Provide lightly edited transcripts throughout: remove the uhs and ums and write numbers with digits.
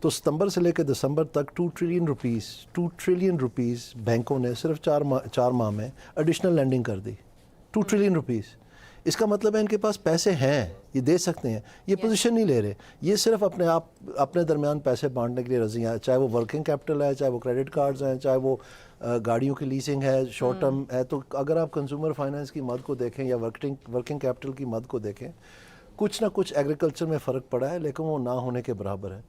تو ستمبر سے لے کے دسمبر تک 2 ٹریلین روپیز بینکوں نے صرف 4 ماہ میں ایڈیشنل لینڈنگ کر دی. 2 ٹریلین روپیز. اس کا مطلب ہے ان کے پاس پیسے ہیں, یہ دے سکتے ہیں, یہ پوزیشن نہیں لے رہے, یہ صرف اپنے درمیان پیسے بانٹنے کے لیے رضی ہیں, چاہے وہ ورکنگ کیپٹل ہے, چاہے وہ کریڈٹ کارڈز ہیں, چاہے وہ گاڑیوں کی لیسنگ ہے, شارٹ ٹرم ہے. تو اگر آپ کنزیومر فائنانس کی مد کو دیکھیں یا ورکنگ کیپٹل کی مد کو دیکھیں, کچھ نہ کچھ ایگریکلچر میں فرق پڑا ہے, لیکن وہ نہ ہونے کے برابر ہے.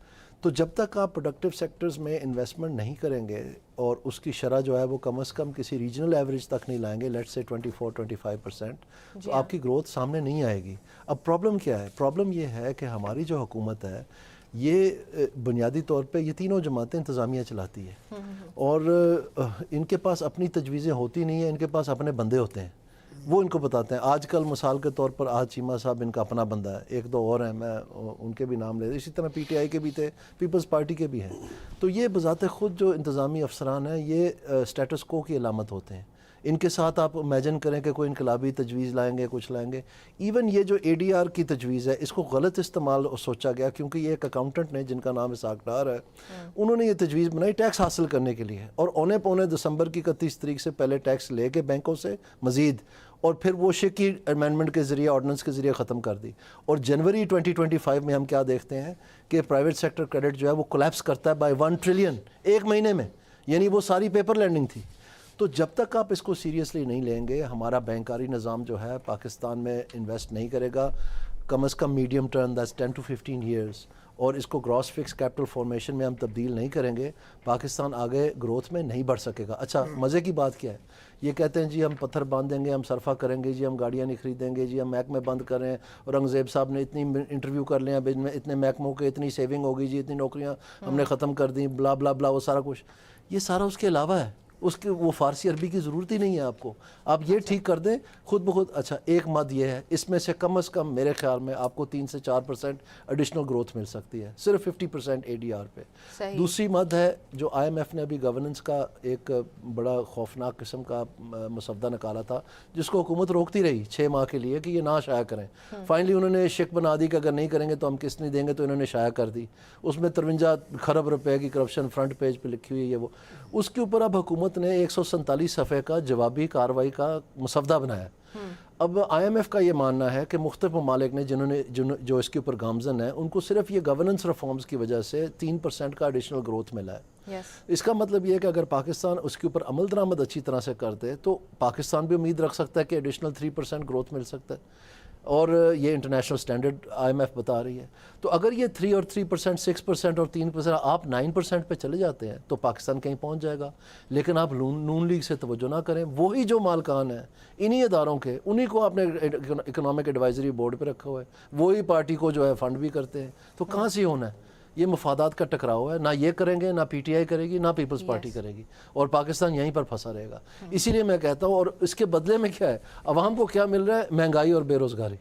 تو جب تک آپ پروڈکٹیو سیکٹرز میں انویسٹمنٹ نہیں کریں گے اور اس کی شرح جو ہے وہ کم از کم کسی ریجنل ایوریج تک نہیں لائیں گے, لیٹ سے 24-25%, تو آپ کی گروتھ سامنے نہیں آئے گی. اب پرابلم کیا ہے؟ پرابلم یہ ہے کہ ہماری جو حکومت ہے یہ بنیادی طور پہ یہ تینوں جماعتیں انتظامیہ چلاتی ہے, اور ان کے پاس اپنی تجویزیں ہوتی نہیں ہیں, ان کے پاس اپنے بندے ہوتے ہیں, وہ ان کو بتاتے ہیں. آج کل مثال کے طور پر آج چیمہ صاحب ان کا اپنا بندہ ہے, 1-2 اور ہیں, میں ان کے بھی نام لے. اسی طرح پی ٹی آئی کے بھی تھے, پیپلز پارٹی کے بھی ہیں. تو یہ بذات خود جو انتظامی افسران ہیں یہ اسٹیٹس کو کی علامت ہوتے ہیں. ان کے ساتھ آپ امیجن کریں کہ کوئی انقلابی تجویز لائیں گے, کچھ لائیں گے. ایون یہ جو اے ڈی آر کی تجویز ہے اس کو غلط استعمال سوچا گیا, کیونکہ یہ ایک اکاؤنٹنٹ نے جن کا نام اسحاق ڈار ہے, انہوں نے یہ تجویز بنائی ٹیکس حاصل کرنے کے لیے, اور اونے پونے دسمبر کی 31 تاریخ سے پہلے ٹیکس لے کے بینکوں سے مزید, اور پھر وہ شکی امینڈمنٹ کے ذریعے, آرڈیننس کے ذریعے ختم کر دی. اور جنوری 2025 میں ہم کیا دیکھتے ہیں کہ پرائیویٹ سیکٹر کریڈٹ جو ہے وہ کولیپس کرتا ہے بائی 1 ٹریلین ایک مہینے میں, یعنی وہ ساری پیپر لینڈنگ تھی. تو جب تک آپ اس کو سیریسلی نہیں لیں گے, ہمارا بینکاری نظام جو ہے پاکستان میں انویسٹ نہیں کرے گا کم از کم medium term, that's 10 to 15 years, اور اس کو گراس فکس کیپٹل فارمیشن میں ہم تبدیل نہیں کریں گے, پاکستان آگے گروتھ میں نہیں بڑھ سکے گا. اچھا مزے کی بات کیا ہے, یہ کہتے ہیں جی ہم پتھر باندھ دیں گے, ہم صرفہ کریں گے, جی ہم گاڑیاں نہیں خریدیں گے, جی ہم محکمے بند کریں, اورنگزیب صاحب نے اتنی انٹرویو کر لیں, اب اتنے محکموں کے اتنی سیونگ ہوگی, جی اتنی نوکریاں ہم نے ختم کر دیں, بلا بلا بلا, وہ سارا کچھ, یہ سارا اس کے علاوہ ہے. اس کی وہ فارسی عربی کی ضرورت ہی نہیں ہے آپ کو, آپ یہ ٹھیک کر دیں خود بخود. اچھا ایک مد یہ ہے, اس میں سے کم از کم میرے خیال میں آپ کو 3 سے 4% ایڈیشنل گروتھ مل سکتی ہے, صرف 50% اے ڈی آر پہ. دوسری مد ہے جو آئی ایم ایف نے ابھی گورننس کا ایک بڑا خوفناک قسم کا مسودہ نکالا تھا, جس کو حکومت روکتی رہی 6 ماہ کے لیے کہ یہ نہ شائع کریں. فائنلی انہوں نے شک بنا دی کہ اگر نہیں کریں گے تو ہم قسط نہیں دیں گے, تو انہوں نے شائع کر دی. اس میں 53 خرب روپے کی کرپشن فرنٹ پیج پہ لکھی ہوئی ہے وہ. اس کے اوپر اب حکومت نے 147 صفحے کا جوابی کارروائی کا مسودہ بنایا. اب آئی ایم ایف کا یہ ماننا ہے کہ مختلف ممالک نے جو اس کے اوپر گامزن ہیں, ان کو صرف یہ گورننس ریفارمز کی وجہ سے 3% کا ایڈیشنل گروتھ ملا ہے. اس کا مطلب یہ ہے کہ اگر پاکستان اس کے اوپر عمل درآمد اچھی طرح سے کرتے تو پاکستان بھی امید رکھ سکتا ہے کہ ایڈیشنل 3% گروتھ مل سکتا ہے, اور یہ انٹرنیشنل سٹینڈرڈ آئی ایم ایف بتا رہی ہے. تو اگر یہ 3 اور 3%, 6% اور 3%, آپ 9% پہ چلے جاتے ہیں تو پاکستان کہیں پہنچ جائے گا. لیکن آپ نون لیگ سے توجہ نہ کریں, وہی جو مالکان ہیں انہی اداروں کے, انہی کو آپ نے اکنامک ایڈوائزری بورڈ پہ رکھا ہوا ہے, وہی پارٹی کو جو ہے فنڈ بھی کرتے ہیں. تو کہاں سے ہونا ہے؟ یہ مفادات کا ٹکراؤ ہے, نہ یہ کریں گے, نہ پی ٹی آئی کرے گی, نہ پیپلز پارٹی کرے گی, اور پاکستان یہیں پر پھنسا رہے گا. اسی لیے میں کہتا ہوں, اور اس کے بدلے میں کیا ہے, عوام کو کیا مل رہا ہے؟ مہنگائی اور بے روزگاری.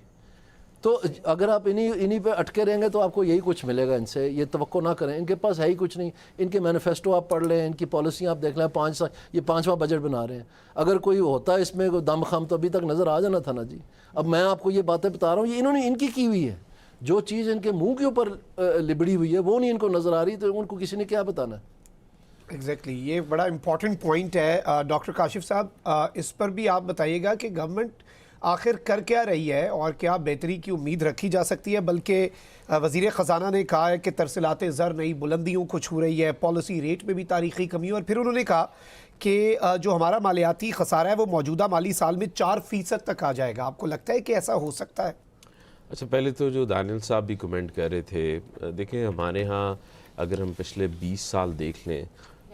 تو اگر آپ انہی پہ اٹکے رہیں گے تو آپ کو یہی کچھ ملے گا. ان سے یہ توقع نہ کریں, ان کے پاس ہے ہی کچھ نہیں. ان کے مینیفیسٹو آپ پڑھ لیں, ان کی پالیسیاں آپ دیکھ لیں, 5 سال یہ 5واں بجٹ بنا رہے ہیں. اگر کوئی ہوتا ہے اس میں کوئی دم خم تو ابھی تک نظر آ جانا تھا نا جی. اب میں آپ کو یہ باتیں بتا رہا ہوں, یہ انہوں نے ان کی ہوئی ہے. جو چیز ان کے منہ کے اوپر لبڑی ہوئی ہے وہ نہیں ان کو نظر آ رہی, تو ان کو کسی نے کیا بتانا ہے. ایگزیکٹلی, یہ بڑا امپورٹنٹ پوائنٹ ہے. ڈاکٹر کاشف صاحب, اس پر بھی آپ بتائیے گا کہ گورنمنٹ آخر کر کیا رہی ہے اور کیا بہتری کی امید رکھی جا سکتی ہے. بلکہ وزیر خزانہ نے کہا ہے کہ ترسیلات زر نئی بلندیوں کو چھو رہی ہے, پالیسی ریٹ میں بھی تاریخی کمی, اور پھر انہوں نے کہا کہ جو ہمارا مالیاتی خسارہ ہے وہ موجودہ مالی سال میں 4% تک آ جائے گا. آپ کو لگتا ہے کہ ایسا ہو سکتا ہے؟ اچھا, پہلے تو جو دانیل صاحب بھی کمنٹ کر رہے تھے, دیکھیں ہمارے ہاں اگر ہم پچھلے 20 سال دیکھ لیں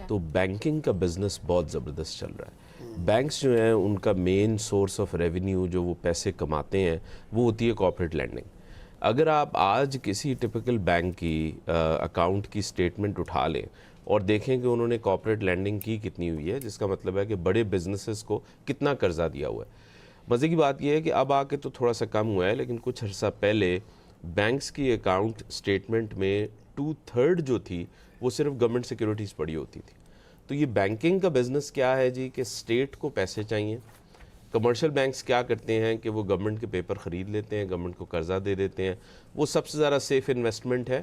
تو بینکنگ کا بزنس بہت زبردست چل رہا ہے. بینکس جو ہیں ان کا مین سورس آف ریونیو جو وہ پیسے کماتے ہیں وہ ہوتی ہے کارپوریٹ لینڈنگ. اگر آپ آج کسی ٹپیکل بینک کی اکاؤنٹ کی سٹیٹمنٹ اٹھا لیں اور دیکھیں کہ انہوں نے کارپوریٹ لینڈنگ کی کتنی ہوئی ہے, جس کا مطلب ہے کہ بڑے بزنسز کو کتنا قرضہ دیا ہوا ہے. مزے کی بات یہ ہے کہ اب آ کے تو تھوڑا سا کم ہوا ہے, لیکن کچھ عرصہ پہلے بینکس کی اکاؤنٹ سٹیٹمنٹ میں 2/3 جو تھی وہ صرف گورنمنٹ سیکیورٹیز پڑی ہوتی تھی. تو یہ بینکنگ کا بزنس کیا ہے جی, کہ اسٹیٹ کو پیسے چاہیے. کمرشل بینکس کیا کرتے ہیں کہ وہ گورنمنٹ کے پیپر خرید لیتے ہیں, گورنمنٹ کو قرضہ دے دیتے ہیں. وہ سب سے زیادہ سیف انویسٹمنٹ ہے,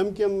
MQM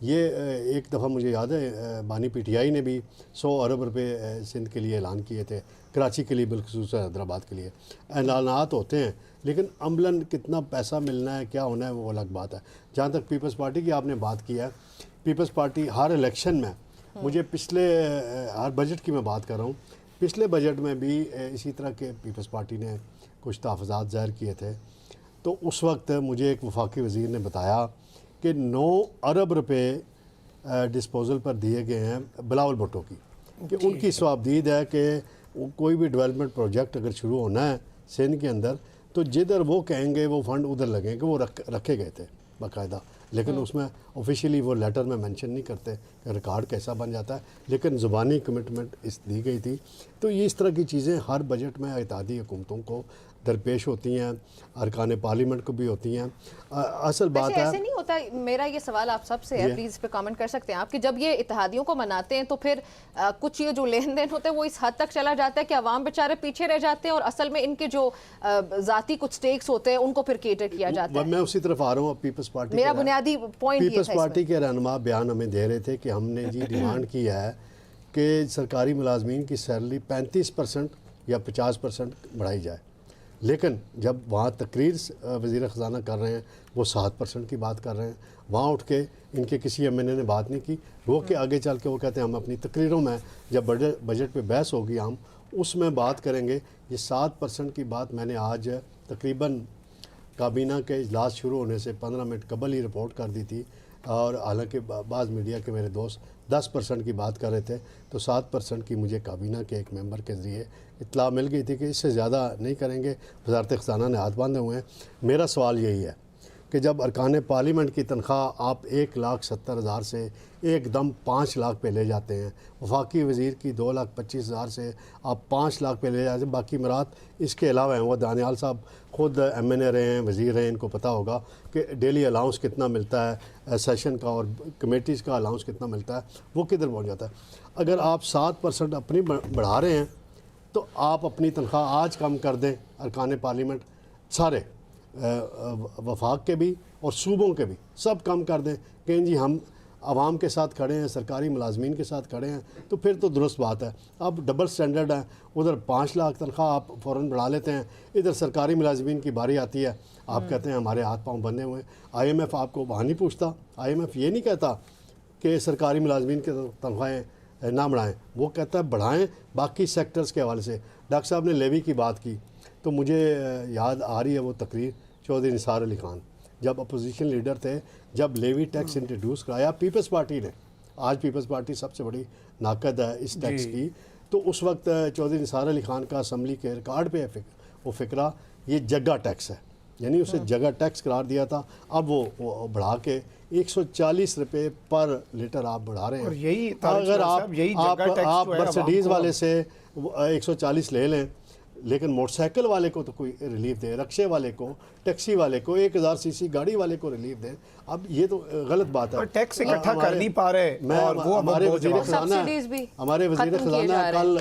یہ ایک دفعہ مجھے یاد ہے بانی پی ٹی آئی نے بھی 100 ارب روپے سندھ کے لیے اعلان کیے تھے، کراچی کے لیے بالخصوص حیدرآباد کے لیے اعلانات ہوتے ہیں، لیکن عملاً کتنا پیسہ ملنا ہے کیا ہونا ہے وہ الگ بات ہے۔ جہاں تک پیپلز پارٹی کی آپ نے بات کی ہے، پیپلز پارٹی ہر الیکشن میں، مجھے پچھلے ہر بجٹ کی میں بات کر رہا ہوں، پچھلے بجٹ میں بھی اسی طرح کے پیپلز پارٹی نے کچھ تحفظات ظاہر کیے تھے، تو اس وقت مجھے ایک وفاقی وزیر نے بتایا کہ 9 ارب روپے ڈسپوزل پر دیے گئے ہیں بلاول بھٹو کی، کہ ان کی صوابدید ہے کہ کوئی بھی ڈیولپمنٹ پروجیکٹ اگر شروع ہونا ہے سندھ کے اندر تو جدھر وہ کہیں گے وہ فنڈ ادھر لگیں گے، وہ رکھے گئے تھے باقاعدہ، لیکن اس میں آفیشیلی وہ لیٹر میں منشن نہیں کرتے کہ ریکارڈ کیسا بن جاتا ہے، لیکن زبانی کمٹمنٹ دی گئی تھی۔ تو یہ اس طرح کی چیزیں ہر بجٹ میں اتحادی حکومتوں کو درپیش ہوتی ہیں، ارکان پارلیمنٹ کو بھی ہوتی ہیں۔ اصل بات ہے ایسے نہیں ہوتا، میرا یہ سوال آپ سب سے ہے، پلیز اس پہ کامنٹ کر سکتے ہیں آپ، کہ جب یہ اتحادیوں کو مناتے ہیں تو پھر کچھ یہ جو لین دین ہوتا ہے وہ اس حد تک چلا جاتا ہے کہ عوام بیچارے پیچھے رہ جاتے ہیں اور اصل میں ان کے جو ذاتی کچھ سٹیکس ہوتے ہیں ان کو پھر کیٹر کیا جاتا ہے۔ میں اسی طرف آ رہا ہوں۔ پیپلز پارٹی میرا بنیادی پوائنٹ یہ پیپلز تھا، پارٹی کے رہنما بیان ہمیں دے رہے تھے کہ ہم نے جی ڈیمانڈ کی ہے کہ سرکاری ملازمین کی سیلری 35% یا 50% بڑھائی جائے، لیکن جب وہاں تقریر وزیر خزانہ کر رہے ہیں وہ 7% کی بات کر رہے ہیں، وہاں اٹھ کے ان کے کسی ایم این اے نے بات نہیں کی، وہ کہ آگے چل کے وہ کہتے ہیں ہم اپنی تقریروں میں جب بجٹ پہ بحث ہوگی ہم اس میں بات کریں گے۔ یہ 7% کی بات میں نے آج تقریباً کابینہ کے اجلاس شروع ہونے سے 15 منٹ قبل ہی رپورٹ کر دی تھی، اور حالانکہ بعض میڈیا کے میرے دوست 10% کی بات کر رہے تھے، تو 7% کی مجھے کابینہ کے ایک ممبر کے ذریعے اطلاع مل گئی تھی کہ اس سے زیادہ نہیں کریں گے، وزارت خزانہ نے ہاتھ باندھے ہوئے ہیں۔ میرا سوال یہی ہے کہ جب ارکان پارلیمنٹ کی تنخواہ آپ 1,70,000 سے ایک دم 5 لاکھ پہ لے جاتے ہیں، وفاقی وزیر کی 2,25,000 سے آپ 5 لاکھ پہ لے جاتے ہیں، باقی مرات اس کے علاوہ ہیں، وہ دانیال صاحب خود ایم این اے رہے ہیں، وزیر رہے ہیں، ان کو پتہ ہوگا کہ ڈیلی الاؤنس کتنا ملتا ہے، سیشن کا اور کمیٹیز کا الاؤنس کتنا ملتا ہے، وہ کدھر پہنچ جاتا ہے۔ اگر آپ 7% اپنی بڑھا رہے ہیں تو آپ اپنی تنخواہ آج کم کر دیں، ارکان پارلیمنٹ سارے وفاق کے بھی اور صوبوں کے بھی سب کم کر دیں کہ جی ہم عوام کے ساتھ کھڑے ہیں، سرکاری ملازمین کے ساتھ کھڑے ہیں، تو پھر تو درست بات ہے۔ اب ڈبل سٹینڈرڈ ہے، ادھر 5 لاکھ تنخواہ آپ فوراً بڑھا لیتے ہیں، ادھر سرکاری ملازمین کی باری آتی ہے، آپ کہتے ہیں ہمارے ہاتھ پاؤں بندھے ہوئے ہیں۔ آئی ایم ایف آپ کو وہاں نہیں پوچھتا، آئی ایم ایف یہ نہیں کہتا کہ سرکاری ملازمین کے تنخواہیں نہ بڑھائیں، وہ کہتا ہے بڑھائیں باقی سیکٹرز کے حوالے سے۔ ڈاکٹر صاحب نے لیوی کی بات کی تو مجھے یاد آ رہی ہے وہ تقریر چودھری نثار علی خان جب اپوزیشن لیڈر تھے، جب لیوی ٹیکس انٹروڈیوس کرایا پیپلز پارٹی نے، آج پیپلز پارٹی سب سے بڑی ناقد ہے اس ٹیکس کی، تو اس وقت چودھری نثار علی خان کا اسمبلی کے ریکارڈ پہ وہ فقرہ یہ جگہ ٹیکس ہے، یعنی اسے جگہ ٹیکس قرار دیا تھا، اب وہ بڑھا کے 140 روپے پر لیٹر آپ بڑھا رہے ہیں۔ اور یہی اگر آپ مرسڈیز والے سے 140 لے لیں لیکن موٹر سائیکل والے کو تو کوئی ریلیف دے، رکشے والے کو، ٹیکسی والے کو، 1000 cc گاڑی والے کو ریلیف دیں، اب یہ تو غلط بات ہے۔ ٹیکس اکٹھا کر نہیں پا رہے، اور وہ ہمارے وزیر سبسڈیز بھی خزانہ کل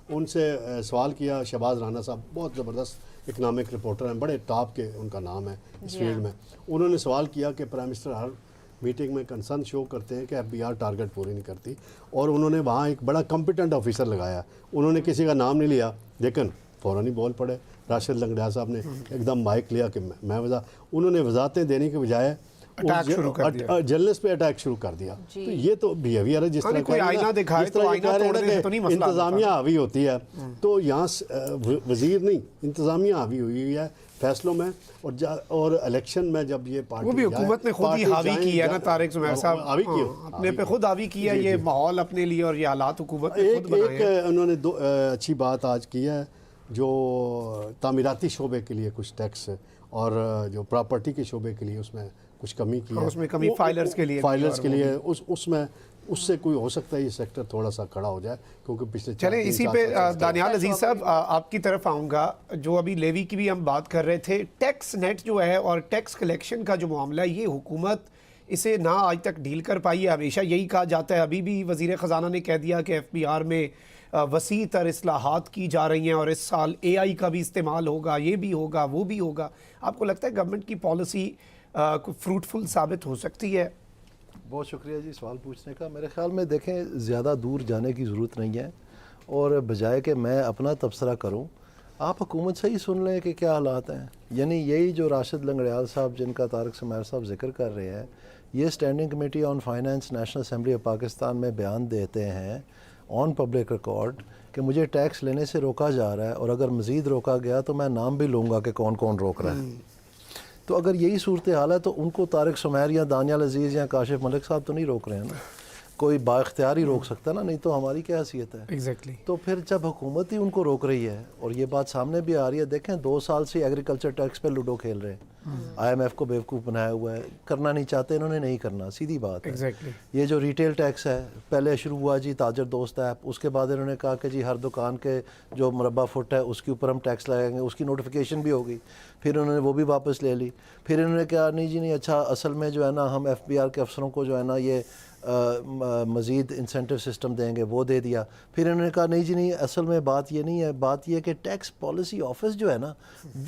ان سے سوال کیا، شہباز رانا صاحب بہت زبردست اکنامک رپورٹر ہیں، بڑے ٹاپ کے ان کا نام ہے اس فیلڈ میں، انہوں نے سوال کیا کہ پرائم منسٹر ہر میٹنگ میں کنسرن شو کرتے ہیں کہ ایف بی آر ٹارگٹ پوری نہیں کرتی، اور انہوں نے وہاں ایک بڑا کمپیٹنٹ آفیسر لگایا، انہوں نے کسی کا نام نہیں لیا، لیکن فوراً ہی بول پڑے، راشد لنگڑیا صاحب نے ایک دم مائک لیا کہ میں انہوں نے وضاحتیں دینے کے بجائے جرنلسٹ پہ اٹیک شروع کر دیا۔ تو یہ تو بیہیویئر ہے، جس طرح انتظامیہ حاوی ہوتی ہے، تو یہاں وزیر نہیں انتظامیہ حاوی ہوئی ہے فیصلوں میں، اور الیکشن میں جب یہ پارٹی وہ بھی حکومت نے خود ہی حاوی کی ہے نا طارق زمیر صاحب، اپنے پہ خود حاوی کیا، یہ ماحول اپنے لیے اور یہ حالات حکومت نے خود بنائے ہیں۔ ایک انہوں نے اچھی بات آج کی ہے، جو تعمیراتی شعبے کے لیے کچھ ٹیکس اور جو پراپرٹی کے شعبے کے لیے اس میں کچھ کمی کی ہے، اس میں کمی فائلرز کے لیے اس میں اس سے کوئی ہو سکتا ہے یہ سیکٹر تھوڑا سا کھڑا ہو جائے، کیونکہ پچھلے چلیں اسی پہ دانیال عزیز صاحب آپ کی طرف آؤں گا، جو ابھی لیوی کی بھی ہم بات کر رہے تھے، ٹیکس نیٹ جو ہے اور ٹیکس کلیکشن کا جو معاملہ ہے، یہ حکومت اسے نہ آج تک ڈیل کر پائی ہے، ہمیشہ یہی کہا جاتا ہے، ابھی بھی وزیر خزانہ نے کہہ دیا کہ ایف بی آر میں وسیع تر اصلاحات کی جا رہی ہیں اور اس سال اے آئی کا بھی استعمال ہوگا، یہ بھی ہوگا وہ بھی ہوگا۔ آپ کو لگتا ہے گورنمنٹ کی پالیسی فروٹفل ثابت ہو سکتی ہے؟ بہت شکریہ جی سوال پوچھنے کا. میرے خیال میں دیکھیں زیادہ دور جانے کی ضرورت نہیں ہے, اور بجائے کہ میں اپنا تبصرہ کروں, آپ حکومت سے ہی سن لیں کہ کیا حالات ہیں. یعنی یہی جو راشد لنگڑیال صاحب جن کا طارق سمیر صاحب ذکر کر رہے ہیں, یہ standing committee on finance national assembly of Pakistan میں بیان دیتے ہیں آن پبلک ریکارڈ کہ مجھے ٹیکس لینے سے روکا جا رہا ہے, اور اگر مزید روکا گیا تو میں نام بھی لوں گا کہ کون کون روک رہا ہے. تو اگر یہی صورتحال ہے تو ان کو طارق سمیر یا دانیال عزیز یا کاشف ملک صاحب تو نہیں روک رہے ہیں نا, کوئی با اختیار ہی روک سکتا نا, نہیں تو ہماری کیا حیثیت ہے. ایگزیکٹلی. تو پھر جب حکومت ہی ان کو روک رہی ہے, اور یہ بات سامنے بھی آ رہی ہے, دیکھیں 2 سال سے ایگریکلچر ٹیکس پہ لوڈو کھیل رہے ہیں, آئی ایم ایف کو بیوقوف بنایا ہوا ہے, کرنا نہیں چاہتے انہوں نے, نہیں کرنا, سیدھی بات ہے. ایگزیکٹلی. یہ جو ریٹیل ٹیکس ہے پہلے شروع ہوا جی تاجر دوست ایپ, اس کے بعد انہوں نے کہا کہ جی ہر دکان کے جو مربع فٹ ہے اس کے اوپر ہم ٹیکس لگائیں گے, اس کی نوٹیفیکیشن بھی ہوگی, پھر انہوں نے وہ بھی واپس لے لی. پھر انہوں نے کہا نہیں جی نہیں, اچھا اصل میں جو ہے نا ہم ایف بی آر کے افسروں کو جو ہے نا یہ مزید انسینٹیو سسٹم دیں گے, وہ دے دیا. پھر انہوں نے کہا نہیں جی نہیں, اصل میں بات یہ نہیں ہے, بات یہ کہ ٹیکس پالیسی آفس جو ہے نا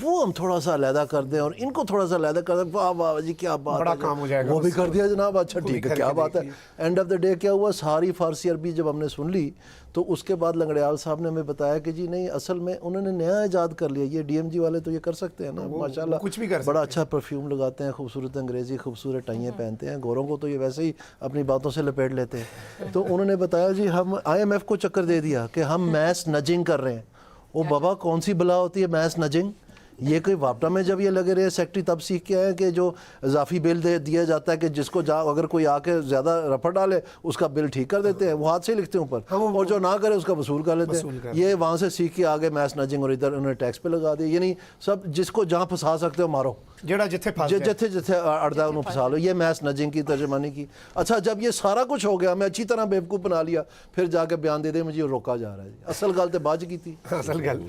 وہ ہم تھوڑا سا علیحدہ کر دیں, اور ان کو تھوڑا سا علیحدہ کر دیں. واہ واہ جی کیا بات ہے, بڑا کام ہو جائے گا, وہ بھی کر دیا جناب, اچھا ٹھیک ہے, کیا بات ہے. اینڈ آف دا ڈے کیا ہوا, ساری فارسی عربی جب ہم نے سن لی تو اس کے بعد لنگڑیال صاحب نے ہمیں بتایا کہ جی نہیں, اصل میں انہوں نے نیا ایجاد کر لیا. یہ ڈی ایم جی والے تو یہ کر سکتے ہیں نا ماشاءاللہ, کچھ بھی کر سکتے بڑا اچھا پرفیوم لگاتے ہیں, خوبصورت انگریزی خوبصورت ٹائیں پہنتے ہیں, گوروں کو تو یہ ویسے ہی اپنی باتوں سے لپیٹ لیتے ہیں. تو انہوں نے بتایا جی ہم آئی ایم ایف کو چکر دے دیا کہ ہم میس نجنگ کر رہے ہیں. وہ بابا کون سی بلا ہوتی ہے میس نجنگ؟ یہ کوئی واپٹا میں جب یہ لگے رہے سیکٹری تب سیکھ کے آئے کہ جو اضافی بل دیا جاتا ہے کہ جس کو اگر کوئی آ کے زیادہ رفع ڈالے اس کا بل ٹھیک کر دیتے ہیں, وہ ہاتھ سے ہی لکھتے ہیں اوپر, اور جو نہ کرے اس کا وصول کر لیتے ہیں. یہ وہاں سے سیکھ کے آگے میس نجنگ, اور ادھر انہوں نے ٹیکس پہ لگا دیا. یعنی سب جس کو جہاں پھنسا سکتے ہو مارو, جتھے اڑدا انہوں پھنسا لو. یہ میس نجنگ کی ترجمانی کی. اچھا جب یہ سارا کچھ ہو گیا, ہمیں اچھی طرح بیوقوف بنا لیا, پھر جا کے بیان دے دے مجھے روکا جا رہا ہے. اصل گل تو باج کی تھی.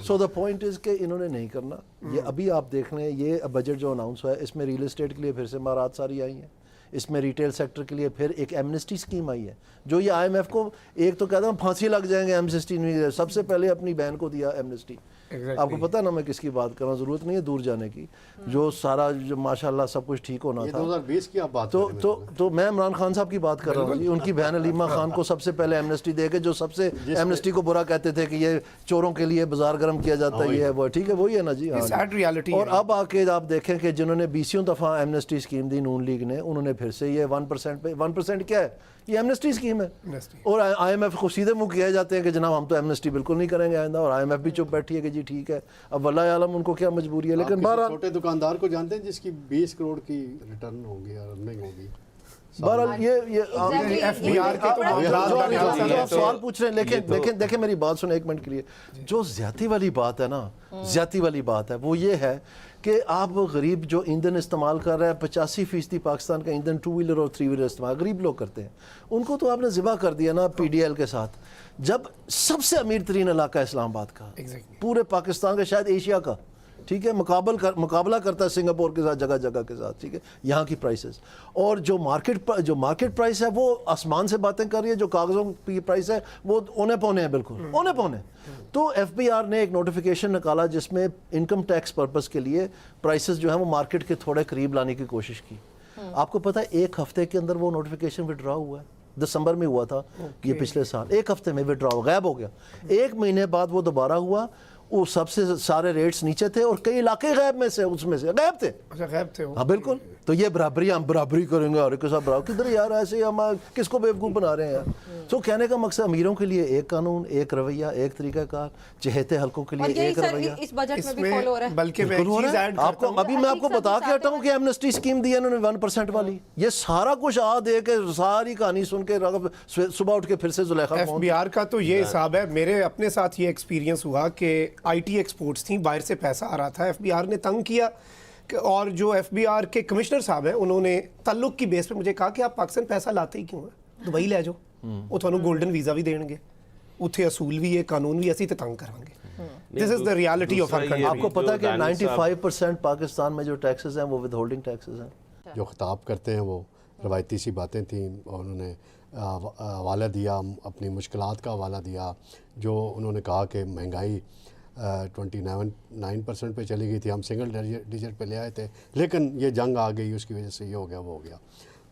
سو دا پوائنٹ از کہ انہوں نے نہیں کرنا. یہ ابھی آپ دیکھ لیں, یہ بجٹ جو اناؤنس ہوا ہے اس میں ریل اسٹیٹ کے لیے پھر سے مہارات ساری آئی ہیں, اس میں ریٹیل سیکٹر کے لیے پھر ایک ایمنسٹی اسکیم آئی ہے, جو یہ آئی ایم ایف کو ایک تو کہتا ہوں پھانسی لگ جائیں گے ایمنسٹی نے سب سے پہلے اپنی بہن کو دیا ایمنسٹی. آپ کو پتہ نا میں کس کی بات کر رہا ہوں, ضرورت نہیں ہے دور جانے کی, جو سارا جو ماشاءاللہ سب کچھ ٹھیک ہونا تھا. 2020 کی آپ بات تو میں عمران خان صاحب کی بات کر رہا ہوں جی, ان کی بہن علیمہ خان کو سب سے پہلے ایمنسٹی دے کے, جو سب سے ایمنسٹی کو برا کہتے تھے کہ یہ چوروں کے لیے بازار گرم کیا جاتا ہے, یہ وہ ٹھیک ہے وہی ہے نا جی. اور اب آ کے آپ دیکھیں کہ جنہوں نے 20 دفعہ ایمنسٹی اسکیم دی نون لیگ نے, انہوں نے پھر سے یہ 1% پہ 1% کیا ہے, یہ ایمنسٹی اسکیم ہے. اور آئی ایم ایف کو سیدھے منہ کہے جاتے ہیں کہ جناب ہم تو ایمنسٹی بالکل نہیں کریں گے آئندہ, اور آئی ایم ایف بھی چپ بیٹھی ہے کہ جی ٹھیک ہے. اب واللہ عالم ان کو کیا مجبوری ہے. لیکن بہرحال چھوٹے دکاندار کو جانتے ہیں جس کی 20 کروڑ کی ریٹرن ہوگی اور ارننگ ہوگی, بہرحال یہ سوال پوچھ رہے ہیں. لیکن دیکھیں میری بات سنیں ایک منٹ کے لیے. جو زیادتی والی بات ہے نا, زیادتی والی بات ہے وہ یہ ہے کہ آپ غریب جو ایندھن استعمال کر رہے ہیں, 85% پاکستان کا ایندھن 2 ویلر اور 3 ویلر استعمال غریب لوگ کرتے ہیں, ان کو تو آپ نے ذبح کر دیا نا پی ڈی ایل کے ساتھ. جب سب سے امیر ترین علاقہ اسلام آباد کا, پورے پاکستان کا, شاید ایشیا کا, ٹھیک ہے, مقابلہ کرتا ہے سنگاپور کے ساتھ, جگہ جگہ کے ساتھ, ٹھیک ہے, یہاں کی پرائسز. اور جو مارکیٹ پرائس ہے وہ آسمان سے باتیں کر رہی ہے, جو کاغذوں کی پرائس ہے وہ اونے پونے ہیں, بالکل اونے پونے. تو ایف بی آر نے ایک نوٹیفیکیشن نکالا جس میں انکم ٹیکس پرپس کے لیے پرائسز جو ہیں وہ مارکیٹ کے تھوڑے قریب لانے کی کوشش کی. آپ کو پتہ ہے ایک ہفتے کے اندر وہ نوٹیفیکیشن وڈرا ہوا ہے, دسمبر میں ہوا تھا یہ پچھلے سال, ایک ہفتے میں وڈرا ہوا, غائب ہو گیا. 1 مہینے بعد وہ دوبارہ ہوا, وہ سب سے سارے ریٹس نیچے تھے, اور کئی علاقے غائب میں سے, اس میں سے غائب تھے. ہاں بالکل. تو یہ برابری, ہم برابری کریں گے اور ایک ساتھ برابر, کدھر یار ایسے ہم کس کو بیوقوف بنا رہے ہیں یار. تو کہنے کا مقصد امیروں کے لیے ایک قانون, ایک رویہ, ایک طریقہ کار, چہیتے حلقوں کے لیے ایک رویہ. اس بجٹ میں بھی فالو ہو رہا ہے. بلکہ ابھی میں آپ کو بتا کے ہٹا ہوں کہ ایمنسٹی اسکیم دی ہے انہوں نے 1% والی. یہ سارا کچھ دے کے ساری کہانی سن کے صبح اٹھ کے پھر سے زلیخا. ایف بی آر کا تو یہ حساب ہے, میرے اپنے ساتھ یہ ایکسپیرینس ہوا کہ آئی ٹی ایکسپورٹس تھیں, باہر سے پیسہ آ رہا تھا, ایف بی آر نے تنگ کیا, اور جو ایف بی آر کے کمشنر صاحب ہیں انہوں نے تعلق کی بیس پہ مجھے کہا کہ آپ پاکستان پیسہ لاتے ہی کیوں ہیں, دبئی لے جاؤ, وہ تھانوں گولڈن ویزا بھی دیں گے, اتھے اصول بھی ہے, قانون بھی ایسی تے تنگ کریں گے. This is the reality of our country. آپ کو پتہ ہے کہ 95% پاکستان میں جو ٹیکسز ہیں وہ ود ہولڈنگ ٹیکسز ہیں. جو خطاب کرتے ہیں وہ روایتی سی باتیں تھیں, اور انہوں نے حوالہ دیا, اپنی مشکلات کا حوالہ دیا, جو انہوں نے کہا کہ مہنگائی 29% پہ چلی گئی تھی, ہم سنگل ڈیجٹ پہ لے آئے تھے, لیکن یہ جنگ آ گئی, اس کی وجہ سے یہ ہو گیا وہ ہو گیا.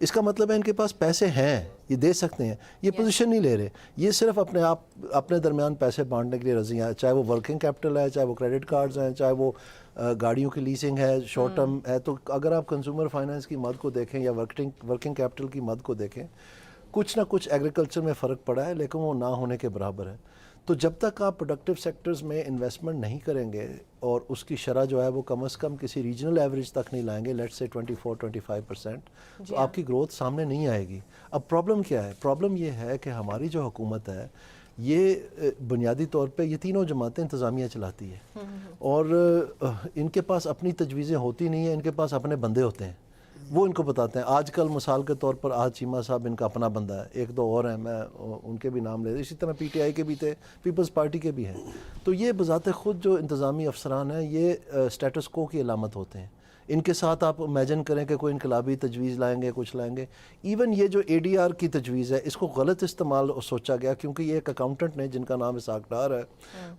اس کا مطلب ہے ان کے پاس پیسے ہیں، یہ دے سکتے ہیں، یہ پوزیشن نہیں لے رہے، یہ صرف اپنے درمیان پیسے بانٹنے کے لیے رضی ہیں، چاہے وہ ورکنگ کیپٹل ہے، چاہے وہ کریڈٹ کارڈز ہیں، چاہے وہ گاڑیوں کی لیسنگ ہے، شارٹ ٹرم ہے. تو اگر آپ کنزیومر فائنانس کی مد کو دیکھیں یا ورکنگ کیپٹل کی مد کو دیکھیں، کچھ نہ کچھ ایگریکلچر میں فرق پڑا ہے، لیکن وہ نہ ہونے کے برابر ہے. تو جب تک آپ پروڈکٹیو سیکٹرز میں انویسٹمنٹ نہیں کریں گے اور اس کی شرح جو ہے وہ کم از کم کسی ریجنل ایوریج تک نہیں لائیں گے، لیٹ سے 24-25%، تو آپ کی گروتھ سامنے نہیں آئے گی. اب پرابلم کیا ہے؟ پرابلم یہ ہے کہ ہماری جو حکومت ہے یہ بنیادی طور پہ یہ تینوں جماعتیں انتظامیہ چلاتی ہے، اور ان کے پاس اپنی تجویزیں ہوتی نہیں ہیں، ان کے پاس اپنے بندے ہوتے ہیں، وہ ان کو بتاتے ہیں. آج کل مثال کے طور پر آج چیمہ صاحب ان کا اپنا بندہ ہے، ایک دو اور ہیں، میں ان کے بھی نام لے، اسی طرح پی ٹی آئی کے بھی تھے، پیپلز پارٹی کے بھی ہیں. تو یہ بذات خود جو انتظامی افسران ہیں یہ سٹیٹس کو کی علامت ہوتے ہیں. ان کے ساتھ آپ امیجن کریں کہ کوئی انقلابی تجویز لائیں گے، کچھ لائیں گے. ایون یہ جو اے ڈی آر کی تجویز ہے اس کو غلط استعمال سوچا گیا، کیونکہ یہ ایک اکاؤنٹنٹ نے جن کا نام اسحاق ڈار ہے،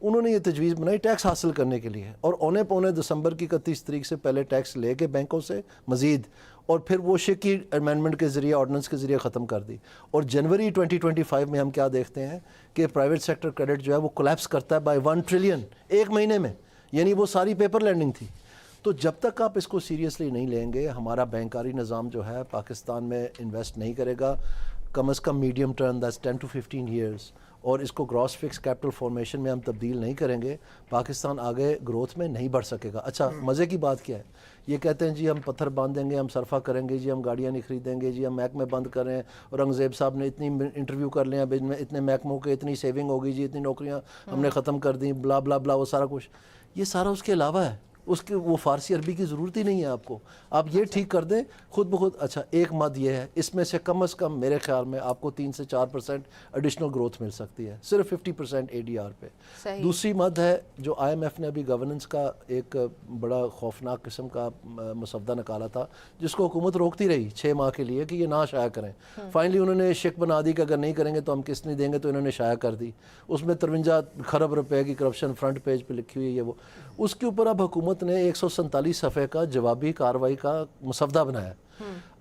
انہوں نے یہ تجویز بنائی ٹیکس حاصل کرنے کے لیے، اور اونے پونے دسمبر کی 31 تاریخ سے پہلے ٹیکس لے کے بینکوں سے مزید، اور پھر وہ شکی امینڈمنٹ کے ذریعے آرڈیننس کے ذریعے ختم کر دی. اور جنوری 2025 میں ہم کیا دیکھتے ہیں کہ پرائیویٹ سیکٹر کریڈٹ جو ہے وہ کولیپس کرتا ہے بائی 1 ٹریلین ایک مہینے میں، یعنی وہ ساری پیپر لینڈنگ تھی. تو جب تک آپ اس کو سیریسلی نہیں لیں گے، ہمارا بینکاری نظام جو ہے پاکستان میں انویسٹ نہیں کرے گا کم از کم medium term, that's 10 to 15 years، اور اس کو گراس فکس کیپٹل فارمیشن میں ہم تبدیل نہیں کریں گے، پاکستان آگے گروتھ میں نہیں بڑھ سکے گا. اچھا مزے کی بات کیا ہے؟ یہ کہتے ہیں جی ہم پتھر باندھیں گے، ہم صرفہ کریں گے، جی ہم گاڑیاں نہیں خریدیں گے، جی ہم محکمے بند کر رہے ہیں، اورنگزیب صاحب نے اتنی انٹرویو کر لیں، اب اتنے محکموں کے اتنی سیونگ ہوگی، جی اتنی نوکریاں ہم نے ختم کر دیں، بلا بلا بلا، وہ سارا کچھ، یہ سارا اس کے علاوہ ہے. اس کے وہ فارسی عربی کی ضرورت ہی نہیں ہے آپ کو، آپ یہ ٹھیک کر دیں خود بخود. اچھا ایک مد یہ ہے، اس میں سے کم از کم میرے خیال میں آپ کو 3 سے 4% ایڈیشنل گروتھ مل سکتی ہے، صرف 50% اے ڈی آر پہ. دوسری مد ہے جو آئی ایم ایف نے ابھی گورننس کا ایک بڑا خوفناک قسم کا مسودہ نکالا تھا، جس کو حکومت روکتی رہی 6 ماہ کے لیے کہ یہ نہ شائع کریں. فائنلی انہوں نے شک بنا دی کہ اگر نہیں کریں گے تو ہم قسط نہیں دیں گے، تو انہوں نے شائع کر دی. اس میں 53 کھرب روپے کی کرپشن فرنٹ پیج پہ لکھی ہوئی ہے وہ. اس کے اوپر اب حکومت نے 147 صفحے کا جوابی کارروائی کا مسودہ بنایا.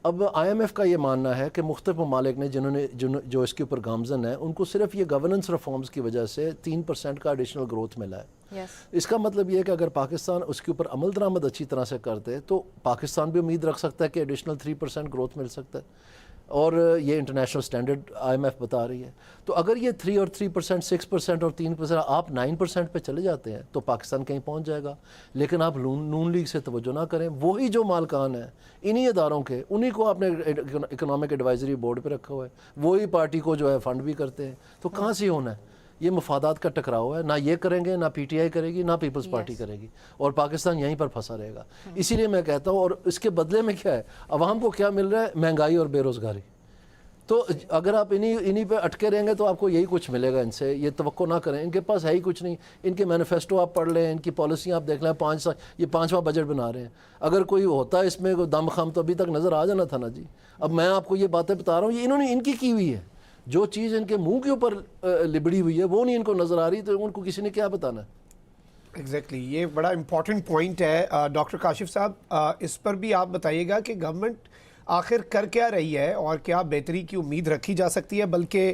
اب آئی ایم ایف کا یہ ماننا ہے کہ مختلف ممالک نے جو اس کے اوپر گامزن ہیں، ان کو صرف یہ گورننس ریفارمز کی وجہ سے 3% کا ایڈیشنل گروتھ ملا ہے. اس کا مطلب یہ ہے کہ اگر پاکستان اس کے اوپر عمل درآمد اچھی طرح سے کر دے تو پاکستان بھی امید رکھ سکتا ہے کہ ایڈیشنل 3% گروتھ مل سکتا ہے، اور یہ انٹرنیشنل سٹینڈرڈ آئی ایم ایف بتا رہی ہے. تو اگر یہ 3 اور 3%، 6% اور 3%، آپ 9% پہ چلے جاتے ہیں تو پاکستان کہیں پہنچ جائے گا. لیکن آپ نون لیگ سے توجہ نہ کریں، وہی جو مالکان ہیں انہی اداروں کے، انہی کو آپ نے اکنامک ایڈوائزری بورڈ پہ رکھا ہوا ہے، وہی پارٹی کو جو ہے فنڈ بھی کرتے ہیں. تو کہاں سے ہونا ہے؟ یہ مفادات کا ٹکراؤ ہے، نہ یہ کریں گے، نہ پی ٹی آئی کرے گی، نہ پیپلز پارٹی کرے گی، اور پاکستان یہیں پر پھنسا رہے گا. اسی لیے میں کہتا ہوں، اور اس کے بدلے میں کیا ہے، عوام کو کیا مل رہا ہے؟ مہنگائی اور بے روزگاری. تو اگر آپ انہی پہ اٹکے رہیں گے تو آپ کو یہی کچھ ملے گا. ان سے یہ توقع نہ کریں، ان کے پاس ہے ہی کچھ نہیں. ان کے مینیفیسٹو آپ پڑھ لیں، ان کی پالیسیاں آپ دیکھ لیں، 5 سال یہ 5واں بجٹ بنا رہے ہیں. اگر کوئی ہوتا ہے اس میں کوئی دم خم تو ابھی تک نظر آ جانا تھا نا جی. اب میں آپ کو یہ باتیں بتا رہا ہوں، یہ انہوں نے ان کی ہوئی ہے. جو چیز ان کے منہ کے اوپر لبڑی ہوئی ہے وہ نہیں ان کو نظر آ رہی، تو ان کو کسی نے کیا بتانا ہے. ایگزیکٹلی یہ بڑا امپورٹنٹ پوائنٹ ہے. ڈاکٹر کاشف صاحب اس پر بھی آپ بتائیے گا کہ گورنمنٹ آخر کر کیا رہی ہے اور کیا بہتری کی امید رکھی جا سکتی ہے؟ بلکہ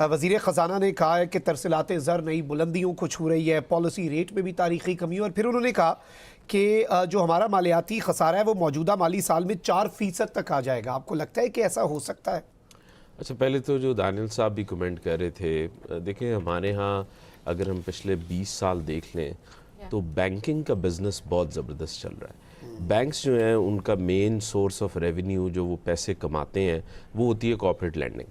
وزیر خزانہ نے کہا ہے کہ ترسیلات زر نئی بلندیوں کو چھو رہی ہے، پالیسی ریٹ میں بھی تاریخی کمی، اور پھر انہوں نے کہا کہ جو ہمارا مالیاتی خسارہ ہے وہ موجودہ مالی سال میں 4% تک آ جائے گا. آپ کو لگتا ہے کہ ایسا ہو سکتا ہے؟ اچھا پہلے تو جو دانیل صاحب بھی کمنٹ کر رہے تھے، دیکھیں ہمارے ہاں اگر ہم پچھلے 20 سال دیکھ لیں تو بینکنگ کا بزنس بہت زبردست چل رہا ہے. بینکس جو ہیں ان کا مین سورس آف ریونیو جو وہ پیسے کماتے ہیں وہ ہوتی ہے کارپوریٹ لینڈنگ.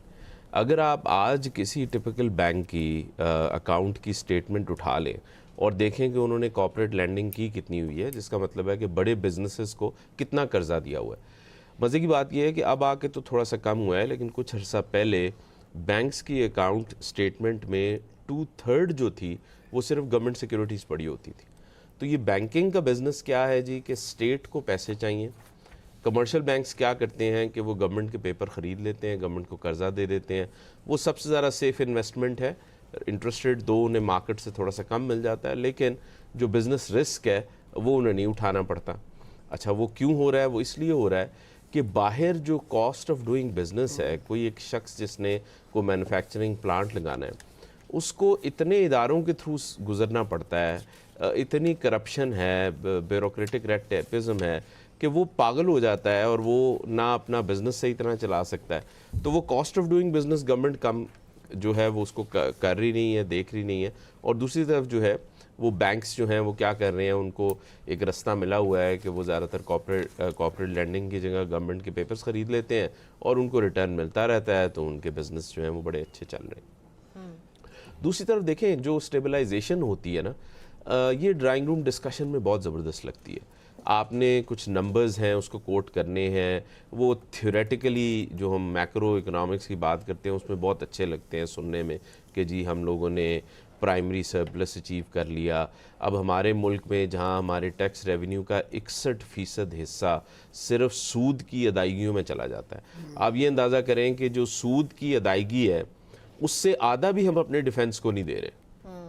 اگر آپ آج کسی ٹپیکل بینک کی اکاؤنٹ کی سٹیٹمنٹ اٹھا لیں اور دیکھیں کہ انہوں نے کارپوریٹ لینڈنگ کی کتنی ہوئی ہے، جس کا مطلب ہے کہ بڑے بزنسز کو کتنا قرضہ دیا ہوا ہے. مزے کی بات یہ ہے کہ اب آ کے تو تھوڑا سا کم ہوا ہے، لیکن کچھ عرصہ پہلے بینکس کی اکاؤنٹ سٹیٹمنٹ میں 2/3 جو تھی وہ صرف گورنمنٹ سیکیورٹیز پڑی ہوتی تھی. تو یہ بینکنگ کا بزنس کیا ہے جی، کہ اسٹیٹ کو پیسے چاہیے. کمرشل بینکس کیا کرتے ہیں کہ وہ گورنمنٹ کے پیپر خرید لیتے ہیں، گورنمنٹ کو قرضہ دے دیتے ہیں. وہ سب سے زیادہ سیف انویسٹمنٹ ہے. انٹرسٹ ریٹ دو انہیں مارکیٹ سے تھوڑا سا کم مل جاتا ہے، لیکن جو بزنس رسک ہے وہ انہیں نہیں اٹھانا پڑتا. اچھا وہ کیوں ہو رہا ہے؟ وہ اس لیے ہو رہا ہے کہ باہر جو کاسٹ آف ڈوئنگ بزنس ہے، کوئی ایک شخص جس نے کوئی مینوفیکچرنگ پلانٹ لگانا ہے، اس کو اتنے اداروں کے تھرو گزرنا پڑتا ہے، اتنی کرپشن ہے، بیوروکریٹک ریڈ ٹیپزم ہے کہ وہ پاگل ہو جاتا ہے اور وہ نہ اپنا بزنس صحیح طرح چلا سکتا ہے. تو وہ cost of doing business government کم جو ہے وہ اس کو کر رہی نہیں ہے، دیکھ رہی نہیں ہے. اور دوسری طرف جو ہے وہ بینکس جو ہیں وہ کیا کر رہے ہیں، ان کو ایک رستہ ملا ہوا ہے کہ وہ زیادہ تر کارپوریٹ لینڈنگ کی جگہ گورنمنٹ کے پیپرز خرید لیتے ہیں اور ان کو ریٹرن ملتا رہتا ہے، تو ان کے بزنس جو ہیں وہ بڑے اچھے چل رہے ہیں. دوسری طرف دیکھیں جو اسٹیبلائزیشن ہوتی ہے نا، یہ ڈرائنگ روم ڈسکشن میں بہت زبردست لگتی ہے. آپ نے کچھ نمبرز ہیں اس کو کوٹ کرنے ہیں، وہ تھیوریٹیکلی جو ہم میکرو اکنامکس کی بات کرتے ہیں اس میں بہت اچھے لگتے ہیں سننے میں کہ جی ہم لوگوں نے پرائمری سرپلس اچیو کر لیا. اب ہمارے ملک میں جہاں ہمارے ٹیکس ریونیو کا 61% حصہ صرف سود کی ادائیگیوں میں چلا جاتا ہے. آپ یہ اندازہ کریں کہ جو سود کی ادائیگی ہے اس سے آدھا بھی ہم اپنے ڈیفنس کو نہیں دے رہے.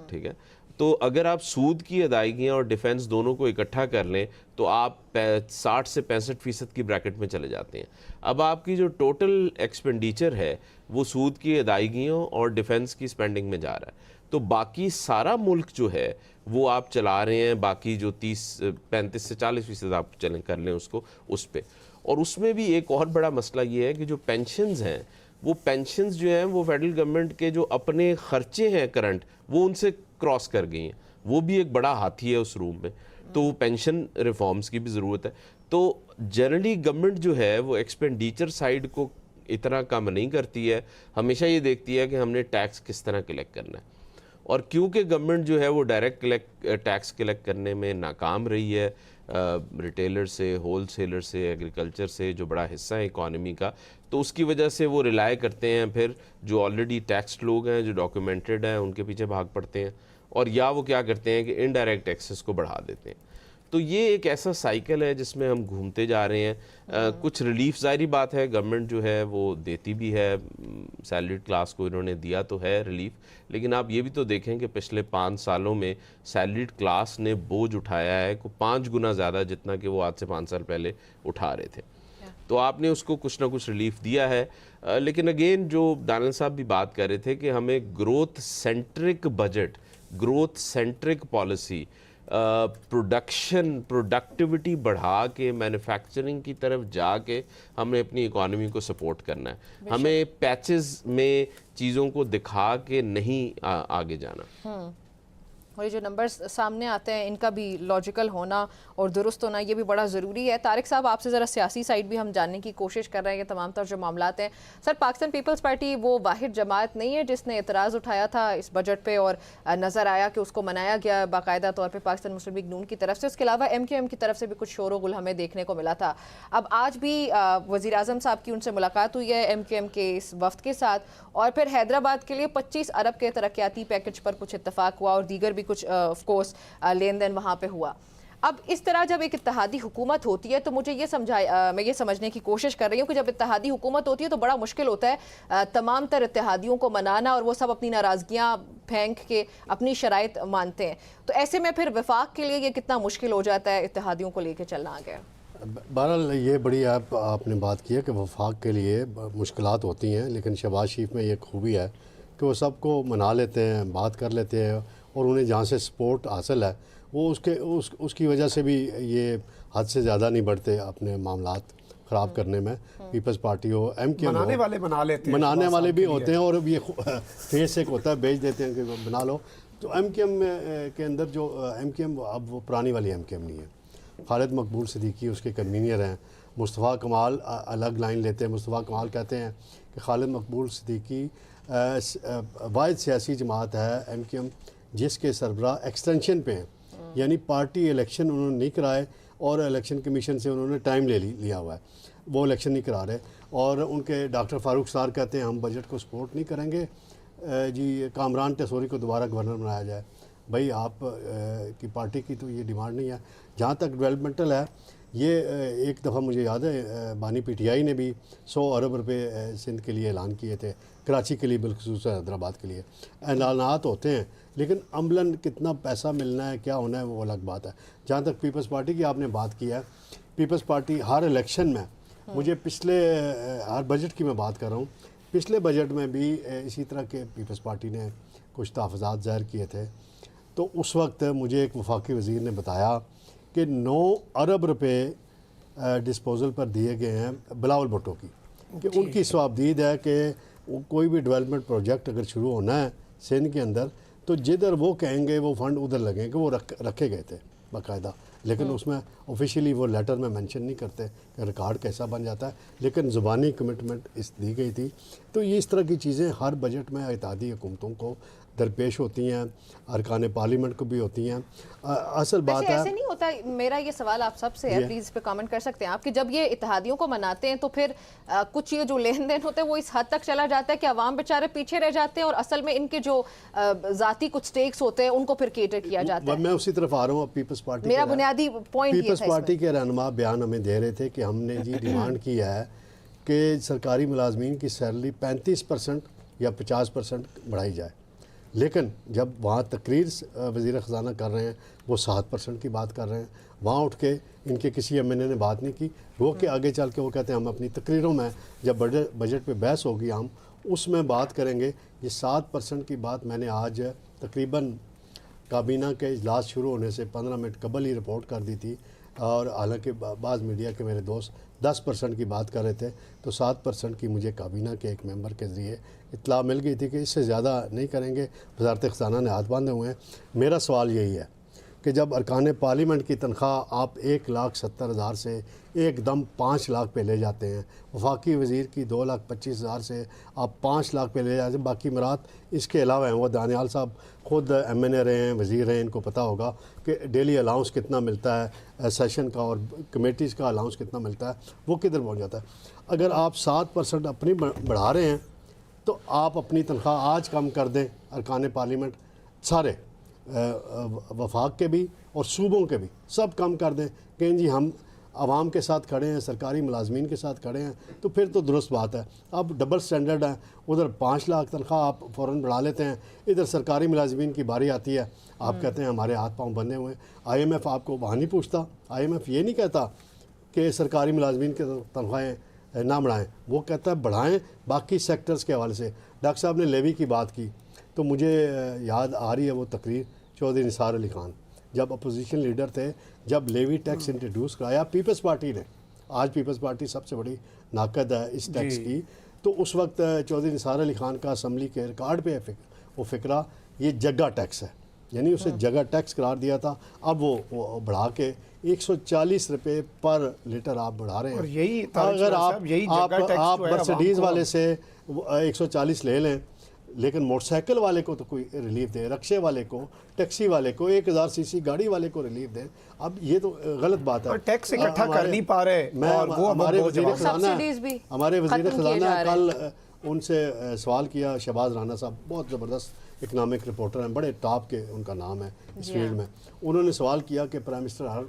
ٹھیک ہے، تو اگر آپ سود کی ادائیگیاں اور ڈیفنس دونوں کو اکٹھا کر لیں تو آپ 60 سے 65% کی بریکٹ میں چلے جاتے ہیں. اب آپ کی جو ٹوٹل ایکسپینڈیچر ہے وہ سود کی ادائیگیوں اور ڈیفنس کی سپینڈنگ میں جا رہا ہے. تو باقی سارا ملک جو ہے وہ آپ چلا رہے ہیں، باقی جو 35 سے 40% آپ چلیں کر لیں اس کو اس پہ. اور اس میں بھی ایک اور بڑا مسئلہ یہ ہے کہ جو پینشنز ہیں، وہ پینشنز جو ہیں وہ فیڈرل گورنمنٹ کے جو اپنے خرچے ہیں کرنٹ وہ ان سے کراس کر گئی ہیں. وہ بھی ایک بڑا ہاتھی ہے اس روم میں. تو وہ پینشن ریفارمز کی بھی ضرورت ہے. تو جنرلی گورنمنٹ جو ہے وہ ایکسپینڈیچر سائیڈ کو اتنا کم نہیں کرتی ہے، ہمیشہ یہ دیکھتی ہے کہ ہم نے ٹیکس کس طرح کلیکٹ کرنا ہے. اور کیونکہ گورنمنٹ جو ہے وہ ڈائریکٹ ٹیکس کلیکٹ کرنے میں ناکام رہی ہے، ریٹیلر سے، ہول سیلر سے، ایگریکلچر سے جو بڑا حصہ ہے اکانومی کا، تو اس کی وجہ سے وہ ریلائی کرتے ہیں پھر جو آلریڈی ٹیکسڈ لوگ ہیں، جو ڈاکیومنٹڈ ہیں، ان کے پیچھے بھاگ پڑتے ہیں، اور یا وہ کیا کرتے ہیں کہ انڈائریکٹ ٹیکسز کو بڑھا دیتے ہیں. تو یہ ایک ایسا سائیکل ہے جس میں ہم گھومتے جا رہے ہیں. کچھ ریلیف ظاہری بات ہے گورنمنٹ جو ہے وہ دیتی بھی ہے، سیلریڈ کلاس کو انہوں نے دیا تو ہے ریلیف، لیکن آپ یہ بھی تو دیکھیں کہ پچھلے 5 سالوں میں سیلریڈ کلاس نے بوجھ اٹھایا ہے کو 5 گنا زیادہ جتنا کہ وہ آج سے 5 سال پہلے اٹھا رہے تھے. تو آپ نے اس کو کچھ نہ کچھ ریلیف دیا ہے. لیکن اگین جو ڈانل صاحب بھی بات کر رہے تھے کہ ہمیں growth centric budget, growth centric policy, productivity بڑھا کے مینوفیکچرنگ کی طرف جا کے ہم نے اپنی اکانومی کو سپورٹ کرنا ہے. ہمیں پیچز میں چیزوں کو دکھا کے نہیں آگے جانا. اور یہ جو نمبرز سامنے آتے ہیں ان کا بھی لاجیکل ہونا اور درست ہونا یہ بھی بڑا ضروری ہے. طارق صاحب آپ سے ذرا سیاسی سائیڈ بھی ہم جاننے کی کوشش کر رہے ہیں کہ تمام تر جو معاملات ہیں. سر، پاکستان پیپلز پارٹی وہ واحد جماعت نہیں ہے جس نے اعتراض اٹھایا تھا اس بجٹ پہ اور نظر آیا کہ اس کو منایا گیا باقاعدہ طور پہ پاکستان مسلم لیگ نون کی طرف سے. اس کے علاوہ MQM کی طرف سے بھی کچھ شور و غل ہمیں دیکھنے کو ملا تھا. اب آج بھی وزیر اعظم صاحب کی ان سے ملاقات ہوئی ہے MQM کے اس وفد کے ساتھ، اور پھر حیدرآباد کے لیے 25 ارب کے ترقیاتی پیکج پر کچھ اتفاق ہوا اور دیگر بھی کچھ آف کورس لین دین وہاں پہ ہوا. اب اس طرح جب ایک اتحادی حکومت ہوتی ہے تو مجھے میں یہ سمجھنے کی کوشش کر رہی ہوں کہ جب اتحادی حکومت ہوتی ہے تو بڑا مشکل ہوتا ہے تمام تر اتحادیوں کو منانا، اور وہ سب اپنی ناراضگیاں پھینک کے اپنی شرائط مانتے ہیں. تو ایسے میں پھر وفاق کے لیے یہ کتنا مشکل ہو جاتا ہے اتحادیوں کو لے کے چلنا آگے. بہرحال یہ بڑی آپ نے بات کی ہے کہ وفاق کے لیے مشکلات ہوتی ہیں، لیکن شہباز شریف میں یہ خوبی ہے کہ وہ سب کو منا لیتے ہیں، بات کر لیتے ہیں، اور انہیں جہاں سے سپورٹ حاصل ہے وہ اس کی وجہ سے بھی یہ حد سے زیادہ نہیں بڑھتے اپنے معاملات خراب کرنے میں. پیپلز پارٹی ہو، MQM منانے والے منا لیتے ہیں، منانے والے بھی ہوتے ہیں، اور یہ فیس ایک ہوتا ہے بھیج دیتے ہیں کہ بنا لو. تو MQM کے اندر جو MQM اب وہ پرانی والی MQM نہیں ہے. خالد مقبول صدیقی اس کے کنوینئر ہیں. مصطفیٰ کمال الگ لائن لیتے ہیں. مصطفیٰ کمال کہتے ہیں کہ خالد مقبول صدیقی واحد سیاسی جماعت ہے MQM جس کے سربراہ ایکسٹینشن پہ ہیں، یعنی پارٹی الیکشن انہوں نے نہیں کرائے اور الیکشن کمیشن سے انہوں نے ٹائم لیا ہوا ہے، وہ الیکشن نہیں کرا رہے. اور ان کے ڈاکٹر فاروق سار کہتے ہیں ہم بجٹ کو سپورٹ نہیں کریں گے جی کامران ٹیسوری کو دوبارہ گورنر بنایا جائے. بھائی آپ کی پارٹی کی تو یہ ڈیمانڈ نہیں ہے. جہاں تک ڈیولپمنٹل ہے، یہ ایک دفعہ مجھے یاد ہے بانی PTI نے بھی 100 ارب روپے سندھ کے لیے اعلان کیے تھے، کراچی کے لیے بالخصوص حیدرآباد کے لیے. اعلانات ہوتے ہیں لیکن عملاً کتنا پیسہ ملنا ہے، کیا ہونا ہے، وہ الگ بات ہے. جہاں تک پیپلز پارٹی کی آپ نے بات کی ہے، پیپلز پارٹی ہر الیکشن میں مجھے پچھلے ہر بجٹ کی میں بات کر رہا ہوں، پچھلے بجٹ میں بھی اسی طرح کے پیپلز پارٹی نے کچھ تحفظات ظاہر کیے تھے، تو اس وقت مجھے ایک وفاقی وزیر نے بتایا کہ 9 ارب روپے ڈسپوزل پر دیے گئے ہیں بلاول بھٹو کی، کہ ان کی صوابدید ہے کہ کوئی بھی ڈیولپمنٹ پروجیکٹ اگر شروع ہونا ہے سندھ کے اندر تو جدھر وہ کہیں گے وہ فنڈ ادھر لگیں گے، وہ رکھے گئے تھے باقاعدہ، لیکن اس میں آفیشیلی وہ لیٹر میں منشن نہیں کرتے کہ ریکارڈ کیسا بن جاتا ہے، لیکن زبانی کمٹمنٹ دی گئی تھی۔ تو یہ اس طرح کی چیزیں ہر بجٹ میں اتحادی حکومتوں کو درپیش ہوتی ہیں، ارکان پارلیمنٹ کو بھی ہوتی ہیں۔ اصل بات ویسے ہے ایسے نہیں ہوتا، میرا یہ سوال آپ سب سے ہے، پلیز اس پہ کامنٹ کر سکتے ہیں آپ، کہ جب یہ اتحادیوں کو مناتے ہیں تو پھر کچھ یہ جو لین دین ہوتے ہیں وہ اس حد تک چلا جاتا ہے کہ عوام بیچارے پیچھے رہ جاتے ہیں اور اصل میں ان کے جو ذاتی کچھ سٹیکس ہوتے ہیں ان کو پھر کیٹر کیا جاتا ہے۔ میں اسی طرف آ رہا ہوں۔ اب پیپلز پارٹی میرا بنیادی پوائنٹ یہ پیپلز تھا، پارٹی کے رہنما بیان ہمیں دے رہے تھے کہ ہم نے جی ڈیمانڈ کی ہے کہ سرکاری ملازمین کی سیلری 35% یا 50% بڑھائی جائے، لیکن جب وہاں تقریر وزیر خزانہ کر رہے ہیں وہ 7% کی بات کر رہے ہیں، وہاں اٹھ کے ان کے کسی ایم این اے نے بات نہیں کی، وہ کہ آگے چل کے وہ کہتے ہیں ہم اپنی تقریروں میں جب بجٹ پہ بحث ہوگی ہم اس میں بات کریں گے۔ یہ 7% کی بات میں نے آج تقریباً کابینہ کے اجلاس شروع ہونے سے 15 منٹ قبل ہی رپورٹ کر دی تھی، اور حالانکہ بعض میڈیا کے میرے دوست 10% کی بات کر رہے تھے، تو 7% کی مجھے کابینہ کے ایک ممبر کے ذریعے اطلاع مل گئی تھی کہ اس سے زیادہ نہیں کریں گے، وزارت خزانہ نے ہاتھ باندھے ہوئے ہیں۔ میرا سوال یہی ہے کہ جب ارکان پارلیمنٹ کی تنخواہ آپ 1,70,000 سے ایک دم 5 لاکھ پہ لے جاتے ہیں، وفاقی وزیر کی 2,25,000 سے آپ 5 لاکھ پہ لے جاتے ہیں، باقی مرات اس کے علاوہ ہیں، وہ دانیال صاحب خود ایم این اے رہے ہیں، وزیر رہے ہیں، ان کو پتہ ہوگا کہ ڈیلی الاؤنس کتنا ملتا ہے، سیشن کا اور کمیٹیز کا الاؤنس کتنا ملتا ہے، وہ کدھر پہنچ جاتا ہے۔ اگر آپ 7% اپنی بڑھا رہے ہیں تو آپ اپنی تنخواہ آج کم کر دیں، ارکان پارلیمنٹ سارے وفاق کے بھی اور صوبوں کے بھی سب کم کر دیں کہ جی ہم عوام کے ساتھ کھڑے ہیں، سرکاری ملازمین کے ساتھ کھڑے ہیں، تو پھر تو درست بات ہے۔ اب ڈبل سٹینڈرڈ ہے، ادھر 5 لاکھ تنخواہ آپ فوراً بڑھا لیتے ہیں، ادھر سرکاری ملازمین کی باری آتی ہے، آپ کہتے ہیں ہمارے ہاتھ پاؤں بندھے ہوئے ہیں۔ آئی ایم ایف آپ کو وہاں نہیں پوچھتا، آئی ایم ایف یہ نہیں کہتا کہ سرکاری ملازمین کے تنخواہیں نہ بڑھائیں، وہ کہتا ہے بڑھائیں باقی سیکٹرز کے حوالے سے۔ ڈاکٹر صاحب نے لیوی کی بات کی تو مجھے یاد آ رہی ہے وہ تقریر چودھری نثار علی خان جب اپوزیشن لیڈر تھے، جب لیوی ٹیکس انٹروڈیوس کرایا پیپلز پارٹی نے، آج پیپلز پارٹی سب سے بڑی ناقد ہے اس ٹیکس کی، تو اس وقت چودھری نثار علی خان کا اسمبلی کے ریکارڈ پہ وہ فکرہ یہ جگہ ٹیکس ہے، یعنی اسے جگہ ٹیکس قرار دیا تھا، اب وہ بڑھا کے 140 روپے پر لیٹر آپ بڑھا رہے ہیں۔ اور یہی اگر آپ مرسڈیز والے سے 140 لے لیں لیکن موٹر سائیکل والے کو تو کوئی ریلیف دے، رکشے والے کو، ٹیکسی والے کو، 1000 سی سی گاڑی والے کو ریلیف دیں، اب یہ تو غلط بات ہے۔ اور ٹیکس اکٹھا کر نہیں پا رہے، اور وہ ہمارے وزیر سبسڈیز بھی خزانہ کل ان سے سوال کیا، شہباز رانا صاحب بہت زبردست اکنامک رپورٹر ہیں، بڑے ٹاپ کے ان کا نام ہے اس فیلڈ میں، انہوں نے سوال کیا کہ پرائم منسٹر ہر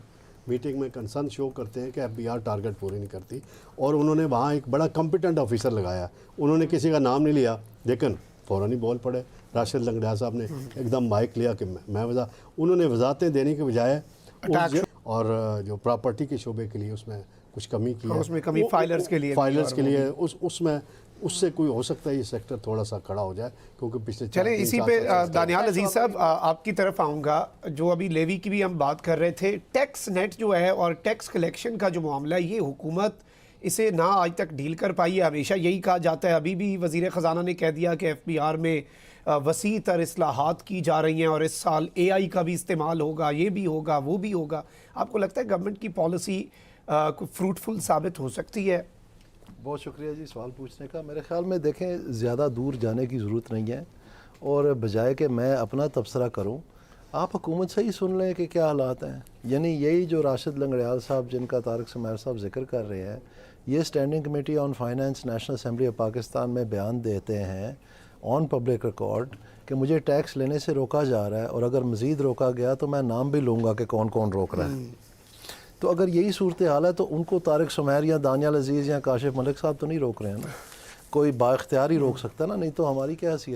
میٹنگ میں کنسرن شو کرتے ہیں کہ ایف بی آر ٹارگٹ پوری نہیں کرتی، اور انہوں نے وہاں ایک بڑا کمپیٹنٹ آفیسر لگایا، انہوں نے کسی کا نام نہیں لیا، لیکن فوراً ہی بول پڑے، راشد لنگڑیا صاحب نے ایک دم مائک لیا کہ میں انہوں نے وضاحتیں دینے کے بجائے اور جو پراپرٹی کے شعبے کے لیے اس میں کچھ کمی کی ہے، اس میں کمی فائلرز کے لیے اس میں اس سے کوئی ہو سکتا ہے یہ سیکٹر تھوڑا سا کھڑا ہو جائے، کیونکہ پچھلے چلیں اسی پہ دانیال عزیز صاحب آپ کی طرف آؤں گا، جو ابھی لیوی کی بھی ہم بات کر رہے تھے، ٹیکس نیٹ جو ہے اور ٹیکس کلیکشن کا جو معاملہ ہے، یہ حکومت اسے نہ آج تک ڈیل کر پائی ہے، ہمیشہ یہی کہا جاتا ہے، ابھی بھی وزیر خزانہ نے کہہ دیا کہ ایف بی آر میں وسیع تر اصلاحات کی جا رہی ہیں اور اس سال اے آئی کا بھی استعمال ہوگا، یہ بھی ہوگا وہ بھی ہوگا۔ آپ کو لگتا ہے گورنمنٹ کی پالیسی فروٹفل ثابت ہو سکتی ہے؟ بہت شکریہ جی سوال پوچھنے کا۔ میرے خیال میں دیکھیں زیادہ دور جانے کی ضرورت نہیں ہے، اور بجائے کہ میں اپنا تبصرہ کروں، آپ حکومت سے ہی سن لیں کہ کیا حالات ہیں۔ یعنی یہی جو راشد لنگڑیال صاحب جن کا طارق سمیر صاحب ذکر کر رہے ہیں، یہ standing committee on finance national assembly of Pakistan میں بیان دیتے ہیں آن پبلک ریکارڈ کہ مجھے ٹیکس لینے سے روکا جا رہا ہے، اور اگر مزید روکا گیا تو میں نام بھی لوں گا کہ کون کون روک رہا ہے۔ تو اگر یہی صورتحال ہے تو ان کو طارق سمیر یا دانیال عزیز یا کاشف ملک صاحب تو نہیں روک رہے ہیں نا، کوئی با اختیار ہی روک سکتا ہے نا، نہیں تو ہماری کیا حیثیت